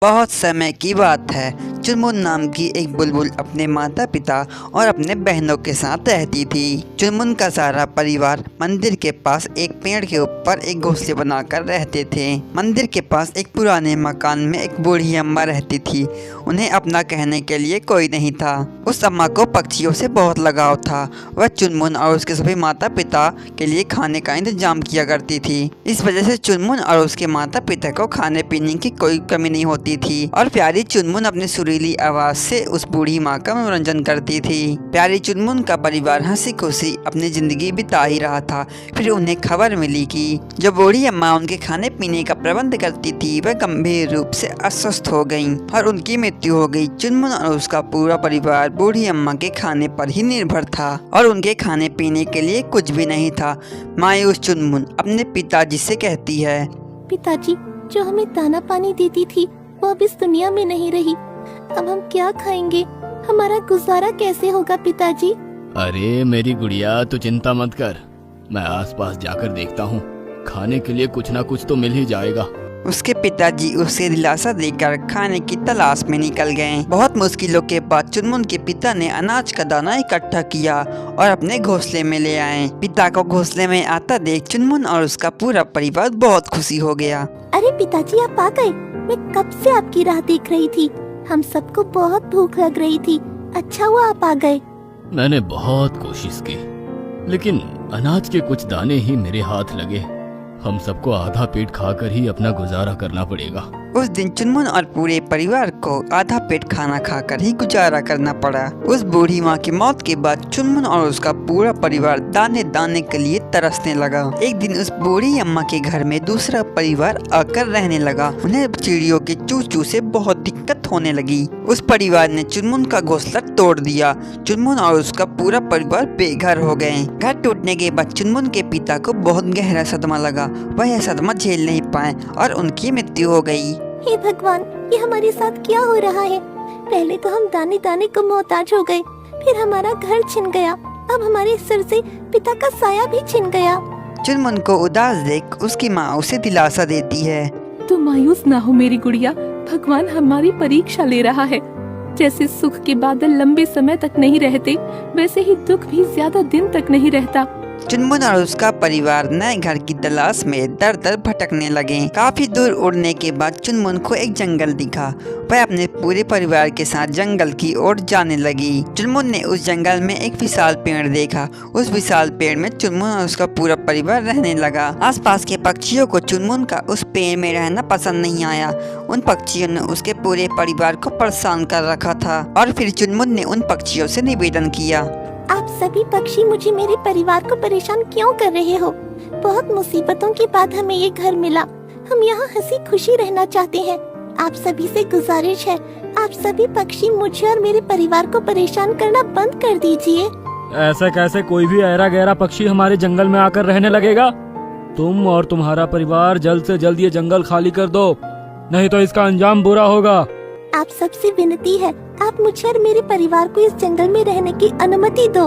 बहुत समय की बात है। चुनमुन नाम की एक बुलबुल अपने माता पिता और अपने बहनों के साथ रहती थी। चुनमुन का सारा परिवार मंदिर के पास एक पेड़ के ऊपर एक घोंसले बनाकर रहते थे। मंदिर के पास एक पुराने मकान में एक बूढ़ी अम्मा रहती थी। उन्हें अपना कहने के लिए कोई नहीं था। उस अम्मा को पक्षियों से बहुत लगाव था। वह चुनमुन और उसके सभी माता पिता के लिए खाने का इंतजाम किया करती थी। इस वजह से चुनमुन और उसके माता पिता को खाने पीने की कोई कमी नहीं होती थी और प्यारी चुनमुन अपनी सुरीली आवाज से उस बूढ़ी माँ का मनोरंजन करती थी। प्यारी चुनमुन का परिवार हंसी खुशी अपनी जिंदगी बिता ही रहा था। फिर उन्हें खबर मिली कि जो बूढ़ी अम्मा उनके खाने पीने का प्रबंध करती थी वह गंभीर रूप से अस्वस्थ हो गयी और उनकी मृत्यु हो गई। चुनमुन और उसका पूरा परिवार बूढ़ी अम्मा के खाने पर ही निर्भर था और उनके खाने पीने के लिए कुछ भी नहीं था। मायूस चुनमुन अपने पिताजी से कहती है, पिताजी, जो हमें दाना पानी देती थी वो अब इस दुनिया में नहीं रही। अब हम क्या खाएंगे? हमारा गुजारा कैसे होगा पिताजी? अरे मेरी गुड़िया, तू चिंता मत कर। मैं आसपास जाकर देखता हूँ। खाने के लिए कुछ ना कुछ तो मिल ही जाएगा। उसके पिताजी उसे दिलासा देकर खाने की तलाश में निकल गए। बहुत मुश्किलों के बाद चुनमुन के पिता ने अनाज का दाना इकट्ठा किया और अपने घोंसले में ले आए। पिता को घोंसले में आता देख चुनमुन और उसका पूरा परिवार बहुत खुशी हो गया। अरे पिताजी, आप आ गए। मैं कब से आपकी राह देख रही थी। हम सबको बहुत भूख लग रही थी। अच्छा हुआ आप आ गए। मैंने बहुत कोशिश की, लेकिन अनाज के कुछ दाने ही मेरे हाथ लगे। हम सबको आधा पेट खाकर ही अपना गुजारा करना पड़ेगा। उस दिन चुनमुन और पूरे परिवार को आधा पेट खाना खाकर ही गुजारा करना पड़ा। उस बूढ़ी माँ की मौत के बाद चुनमुन और उसका पूरा परिवार दाने दाने के लिए तरसने लगा। एक दिन उस बूढ़ी अम्मा के घर में दूसरा परिवार आकर रहने लगा। उन्हें चिड़ियों के चू चू से बहुत दिक्कत होने लगी। उस परिवार ने चुनमुन का घोंसला तोड़ दिया। चुनमुन और उसका पूरा परिवार बेघर हो गए। घर टूटने के बाद चुनमुन के पिता को बहुत गहरा सदमा लगा। वह यह सदमा झेल नहीं पाए और उनकी मृत्यु हो गई। हे भगवान, ये हमारे साथ क्या हो रहा है? पहले तो हम दाने दाने को मोहताज हो गए, फिर हमारा घर छिन गया, अब हमारे सिर से पिता का साया भी छिन गया। चुनमुन को उदास देख उसकी माँ उसे दिलासा देती है, तुम मायूस ना हो मेरी गुड़िया। भगवान हमारी परीक्षा ले रहा है। जैसे सुख के बादल लंबे समय तक नहीं रहते, वैसे ही दुख भी ज्यादा दिन तक नहीं रहता। चुनमुन और उसका परिवार नए घर की तलाश में दर दर भटकने लगे। काफी दूर उड़ने के बाद चुनमुन को एक जंगल दिखा। वह अपने पूरे परिवार के साथ जंगल की ओर जाने लगी। चुनमुन ने उस जंगल में एक विशाल पेड़ देखा। उस विशाल पेड़ में चुनमुन और उसका पूरा परिवार रहने लगा। आसपास के पक्षियों को चुनमुन का उस पेड़ में रहना पसंद नहीं आया। उन पक्षियों ने उसके पूरे परिवार को परेशान कर रखा था और फिर चुनमुन ने उन पक्षियों से निवेदन किया, आप सभी पक्षी मुझे मेरे परिवार को परेशान क्यों कर रहे हो? बहुत मुसीबतों के बाद हमें ये घर मिला। हम यहाँ हंसी खुशी रहना चाहते हैं। आप सभी से गुजारिश है, आप सभी पक्षी मुझे और मेरे परिवार को परेशान करना बंद कर दीजिए। ऐसा कैसे कोई भी ऐरा गहरा पक्षी हमारे जंगल में आकर रहने लगेगा? तुम और तुम्हारा परिवार जल्द से जल्द ये जंगल खाली कर दो, नहीं तो इसका अंजाम बुरा होगा। आप सबसे विनती है, आप मुझे और मेरे परिवार को इस जंगल में रहने की अनुमति दो।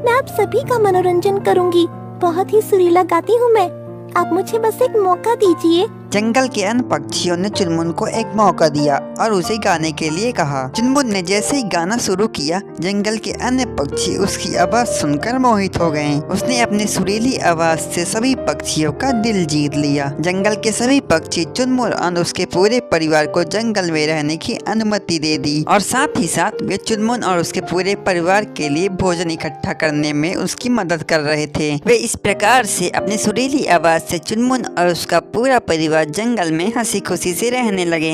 मैं आप सभी का मनोरंजन करूंगी। बहुत ही सुरीला गाती हूँ मैं। आप मुझे बस एक मौका दीजिए। जंगल के अन्य पक्षियों ने चुनमुन को एक मौका दिया और उसे गाने के लिए कहा। चुनमुन ने जैसे ही गाना शुरू किया, जंगल के अन्य पक्षी उसकी आवाज सुनकर मोहित हो गए। उसने अपनी सुरीली आवाज से सभी पक्षियों का दिल जीत लिया। जंगल के सभी पक्षी चुनमुन और उसके पूरे परिवार को जंगल में रहने की अनुमति दे दी और साथ ही साथ वे चुनमुन और उसके पूरे परिवार के लिए भोजन इकट्ठा करने में उसकी मदद कर रहे थे। वे इस प्रकार से अपनी सुरीली आवाज से चुनमुन और उसका पूरा परिवार जंगल में हंसी खुशी से रहने लगे।